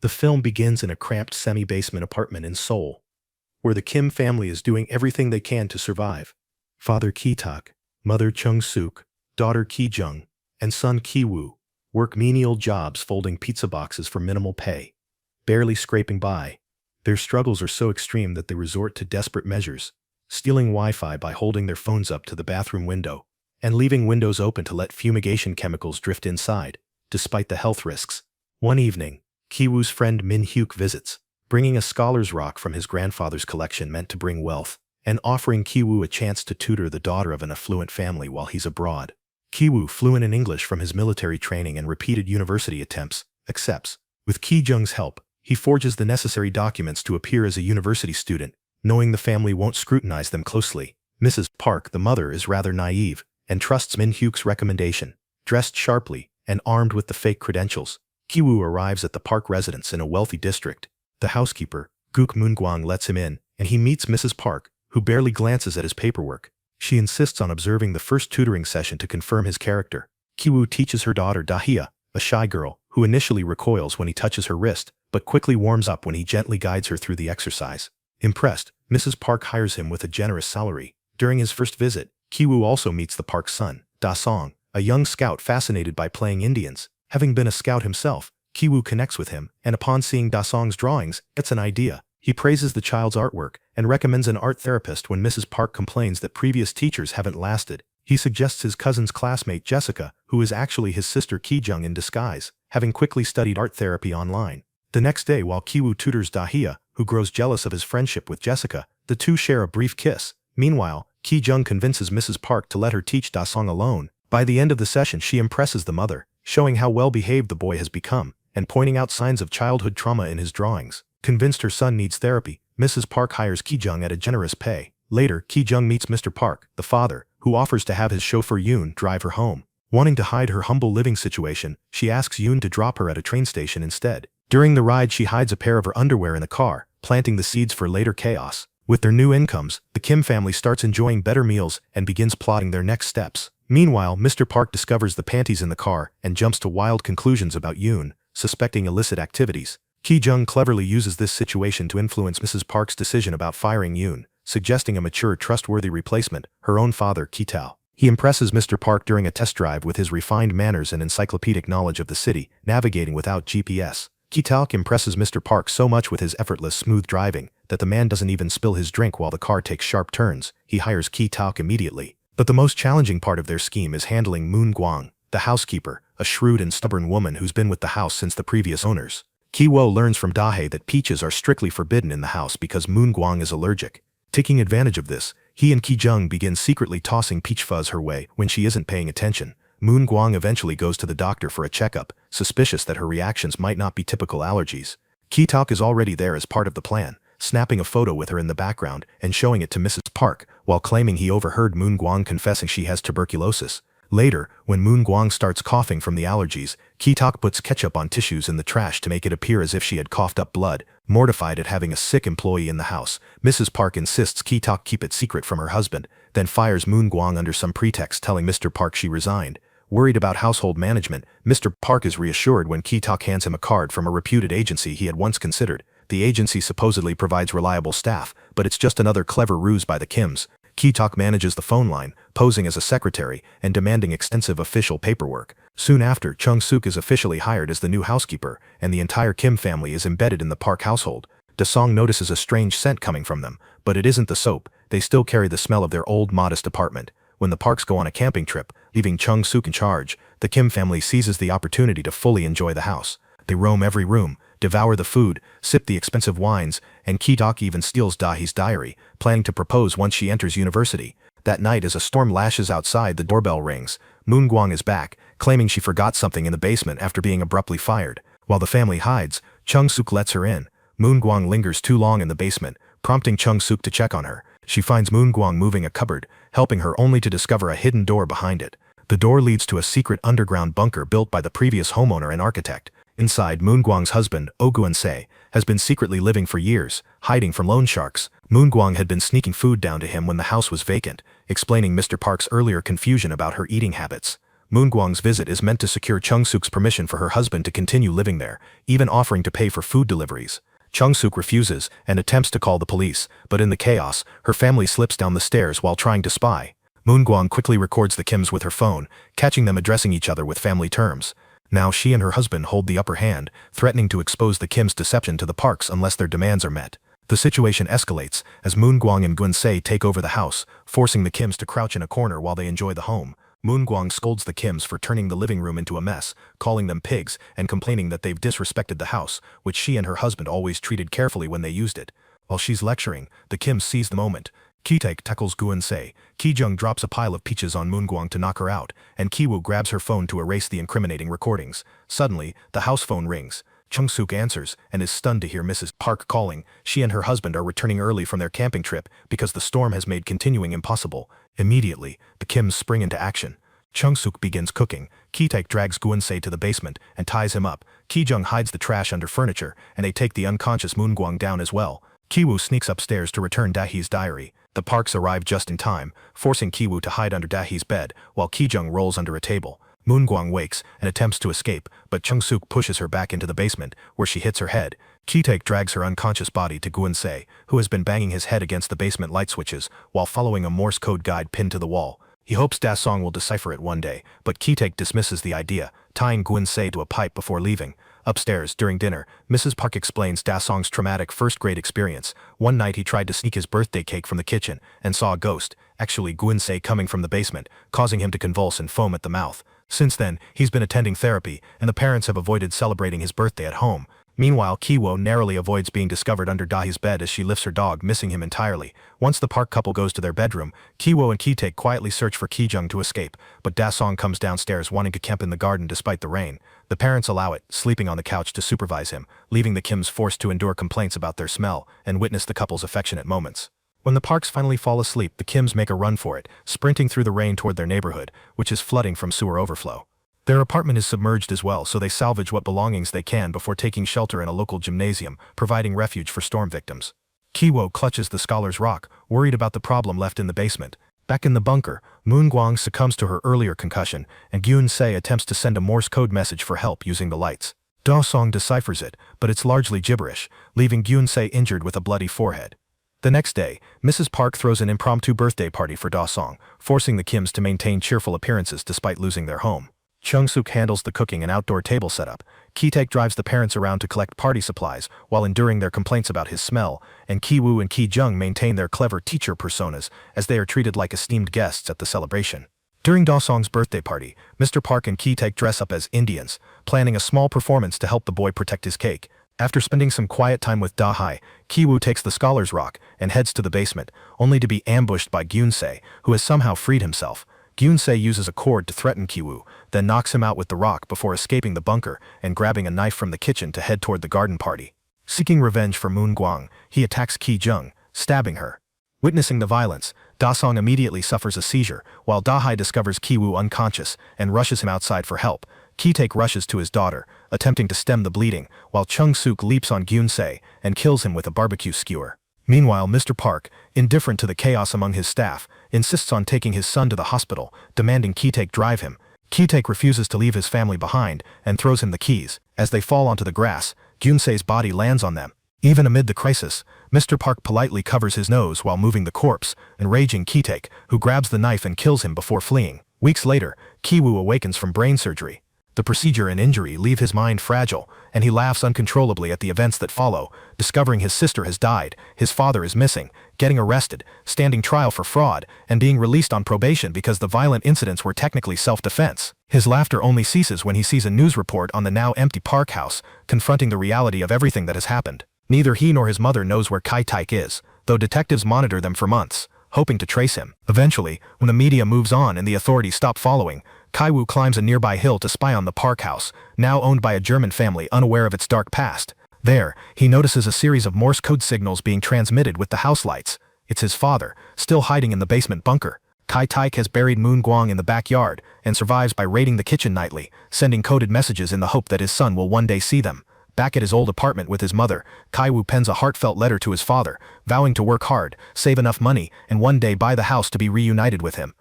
The film begins in a cramped semi-basement apartment in Seoul, where the Kim family is doing everything they can to survive. Father Ki-tak, mother Chung-suk, daughter Ki-jung, and son Ki-woo work menial jobs folding pizza boxes for minimal pay, barely scraping by. Their struggles are so extreme that they resort to desperate measures, stealing Wi-Fi by holding their phones up to the bathroom window and leaving windows open to let fumigation chemicals drift inside, despite the health risks. One evening, Ki-woo's friend Min-hyuk visits, bringing a scholar's rock from his grandfather's collection meant to bring wealth, and offering Ki-woo a chance to tutor the daughter of an affluent family while he's abroad. Ki-woo, fluent in English from his military training and repeated university attempts, accepts. With Ki-jung's help, he forges the necessary documents to appear as a university student, knowing the family won't scrutinize them closely. Mrs. Park, the mother, is rather naive and trusts Min-hyuk's recommendation. Dressed sharply and armed with the fake credentials, Ki-woo arrives at the Park residence in a wealthy district. The housekeeper, Guk Moon-gwang, lets him in, and he meets Mrs. Park, who barely glances at his paperwork. She insists on observing the first tutoring session to confirm his character. Ki-woo teaches her daughter Dahia, a shy girl, who initially recoils when he touches her wrist, but quickly warms up when he gently guides her through the exercise. Impressed, Mrs. Park hires him with a generous salary. During his first visit, Ki-woo also meets the Park's son, Da-song, a young scout fascinated by playing Indians. Having been a scout himself, Ki-woo connects with him, and upon seeing Da-song's drawings, gets an idea. He praises the child's artwork and recommends an art therapist when Mrs. Park complains that previous teachers haven't lasted. He suggests his cousin's classmate Jessica, who is actually his sister Ki-jung in disguise, having quickly studied art therapy online. The next day, while Ki-woo tutors Dahia, who grows jealous of his friendship with Jessica, the two share a brief kiss. Meanwhile, Ki-jung convinces Mrs. Park to let her teach Da-song alone. By the end of the session, she impresses the mother, showing how well-behaved the boy has become, and pointing out signs of childhood trauma in his drawings. Convinced her son needs therapy, Mrs. Park hires Ki-jung at a generous pay. Later, Ki-jung meets Mr. Park, the father, who offers to have his chauffeur Yoon drive her home. Wanting to hide her humble living situation, she asks Yoon to drop her at a train station instead. During the ride, she hides a pair of her underwear in the car, planting the seeds for later chaos. With their new incomes, the Kim family starts enjoying better meals and begins plotting their next steps. Meanwhile, Mr. Park discovers the panties in the car and jumps to wild conclusions about Yoon, suspecting illicit activities. Ki-jung cleverly uses this situation to influence Mrs. Park's decision about firing Yoon, suggesting a mature, trustworthy replacement, her own father, Ki-tao. He impresses Mr. Park during a test drive with his refined manners and encyclopedic knowledge of the city, navigating without GPS. Ki-tao impresses Mr. Park so much with his effortless, smooth driving that the man doesn't even spill his drink while the car takes sharp turns. He hires Ki-tao immediately. But the most challenging part of their scheme is handling Moon-gwang, the housekeeper, a shrewd and stubborn woman who's been with the house since the previous owners. Ki-woo learns from Dahae that peaches are strictly forbidden in the house because Moon-gwang is allergic. Taking advantage of this, he and Ki-jung begin secretly tossing peach fuzz her way when she isn't paying attention. Moon-gwang eventually goes to the doctor for a checkup, suspicious that her reactions might not be typical allergies. Ki-tao is already there as part of the plan, snapping a photo with her in the background and showing it to Mrs. Park, while claiming he overheard Moon-gwang confessing she has tuberculosis. Later, when Moon-gwang starts coughing from the allergies, Ki-tao puts ketchup on tissues in the trash to make it appear as if she had coughed up blood. Mortified at having a sick employee in the house, Mrs. Park insists Ki-tao keep it secret from her husband, then fires Moon-gwang under some pretext, telling Mr. Park she resigned. Worried about household management, Mr. Park is reassured when Ki-tao hands him a card from a reputed agency he had once considered. The agency supposedly provides reliable staff, but it's just another clever ruse by the Kims. Ki-tao manages the phone line, posing as a secretary and demanding extensive official paperwork. Soon after, Chung-suk is officially hired as the new housekeeper, and the entire Kim family is embedded in the Park household. Da-song notices a strange scent coming from them, but it isn't the soap. They still carry the smell of their old, modest apartment. When the Parks go on a camping trip, leaving Chung-suk in charge, the Kim family seizes the opportunity to fully enjoy the house. They roam every room, devour the food, sip the expensive wines, and Ki-tao even steals Dahi's diary, planning to propose once she enters university. That night, as a storm lashes outside, the doorbell rings. Moon-gwang is back, claiming she forgot something in the basement after being abruptly fired. While the family hides, Chung-suk lets her in. Moon-gwang lingers too long in the basement, prompting Chung-suk to check on her. She finds Moon-gwang moving a cupboard, helping her only to discover a hidden door behind it. The door leads to a secret underground bunker built by the previous homeowner and architect. Inside, Moon-gwang's husband, Oh Gun-se, has been secretly living for years, hiding from loan sharks. Moon-gwang had been sneaking food down to him when the house was vacant, explaining Mr. Park's earlier confusion about her eating habits. Moon Guang's visit is meant to secure Chung-sook's permission for her husband to continue living there, even offering to pay for food deliveries. Chung-sook refuses and attempts to call the police, but in the chaos, her family slips down the stairs while trying to spy. Moon Guang quickly records the Kims with her phone, catching them addressing each other with family terms. Now she and her husband hold the upper hand, threatening to expose the Kims' deception to the Parks unless their demands are met. The situation escalates as Moon Guang and Gun-se take over the house, forcing the Kims to crouch in a corner while they enjoy the home. Moon Guang scolds the Kims for turning the living room into a mess, calling them pigs and complaining that they've disrespected the house, which she and her husband always treated carefully when they used it. While she's lecturing, the Kims seize the moment. Ki-taek tackles Gun-se, Ki-jung drops a pile of peaches on Moon Guang to knock her out, and Ki-woo grabs her phone to erase the incriminating recordings. Suddenly, the house phone rings. Chung-sook answers and is stunned to hear Mrs. Park calling. She and her husband are returning early from their camping trip because the storm has made continuing impossible. Immediately, the Kims spring into action. Chung-sook begins cooking. Ki-taek drags Gun-se to the basement and ties him up. Ki-jung hides the trash under furniture, and they take the unconscious Moon Guang down as well. Ki-woo sneaks upstairs to return Dahee's diary. The Parks arrive just in time, forcing Ki-woo to hide under Dahee's bed, while Ki-jung rolls under a table. Moon Guang wakes and attempts to escape, but Chung-sook pushes her back into the basement, where she hits her head. Ki-taek drags her unconscious body to Gun-se, who has been banging his head against the basement light switches while following a Morse code guide pinned to the wall. He hopes Da-song will decipher it one day, but Ki-taek dismisses the idea, tying Gun-se to a pipe before leaving. Upstairs, during dinner, Mrs. Park explains Da-song's traumatic first-grade experience. One night he tried to sneak his birthday cake from the kitchen and saw a ghost, actually Gun-se, coming from the basement, causing him to convulse and foam at the mouth. Since then, he's been attending therapy, and the parents have avoided celebrating his birthday at home. Meanwhile, Ki-woo narrowly avoids being discovered under Dahee's bed as she lifts her dog, missing him entirely. Once the Park couple goes to their bedroom, Ki-woo and Ki-taek quietly search for Ki-jung to escape, but Da-song comes downstairs wanting to camp in the garden despite the rain. The parents allow it, sleeping on the couch to supervise him, leaving the Kims forced to endure complaints about their smell and witness the couple's affectionate moments. When the Parks finally fall asleep, the Kims make a run for it, sprinting through the rain toward their neighborhood, which is flooding from sewer overflow. Their apartment is submerged as well, so they salvage what belongings they can before taking shelter in a local gymnasium, providing refuge for storm victims. Ki-woo clutches the scholar's rock, worried about the problem left in the basement. Back in the bunker, Moon Guang succumbs to her earlier concussion, and Gun-se attempts to send a Morse code message for help using the lights. Da-song deciphers it, but it's largely gibberish, leaving Gun-se injured with a bloody forehead. The next day, Mrs. Park throws an impromptu birthday party for Da-song, forcing the Kims to maintain cheerful appearances despite losing their home. Chung-sook handles the cooking and outdoor table setup. Ki-taek drives the parents around to collect party supplies while enduring their complaints about his smell, and Ki-woo and Ki-jung maintain their clever teacher personas as they are treated like esteemed guests at the celebration. During Da-song's birthday party, Mr. Park and Ki-taek dress up as Indians, planning a small performance to help the boy protect his cake. After spending some quiet time with Dahae, Ki-woo takes the scholar's rock and heads to the basement, only to be ambushed by Gun-se, who has somehow freed himself. Gun-se uses a cord to threaten Ki-woo, then knocks him out with the rock before escaping the bunker and grabbing a knife from the kitchen to head toward the garden party. Seeking revenge for Moon Guang, he attacks Ki-jung, stabbing her. Witnessing the violence, Da-song immediately suffers a seizure, while Dahae discovers Ki-woo unconscious and rushes him outside for help. Ki-taek rushes to his daughter, attempting to stem the bleeding, while Chung-sook leaps on Gun-se and kills him with a barbecue skewer. Meanwhile, Mr. Park, indifferent to the chaos among his staff, insists on taking his son to the hospital, demanding Ki-taek drive him. Ki-taek refuses to leave his family behind and throws him the keys. As they fall onto the grass, Gun-se's body lands on them. Even amid the crisis, Mr. Park politely covers his nose while moving the corpse, enraging Ki-taek, who grabs the knife and kills him before fleeing. Weeks later, Ki-woo awakens from brain surgery. The procedure and injury leave his mind fragile, and he laughs uncontrollably at the events that follow, discovering his sister has died, his father is missing, getting arrested, standing trial for fraud, and being released on probation because the violent incidents were technically self-defense. His laughter only ceases when he sees a news report on the now empty Park house, confronting the reality of everything that has happened. Neither he nor his mother knows where Ki-taek is, though detectives monitor them for months, hoping to trace him. Eventually, when the media moves on and the authorities stop following, Ki-woo climbs a nearby hill to spy on the Park house, now owned by a German family unaware of its dark past. There, he notices a series of Morse code signals being transmitted with the house lights. It's his father, still hiding in the basement bunker. Ki-taek has buried Moon Guang in the backyard and survives by raiding the kitchen nightly, sending coded messages in the hope that his son will one day see them. Back at his old apartment with his mother, Ki-woo pens a heartfelt letter to his father, vowing to work hard, save enough money, and one day buy the house to be reunited with him.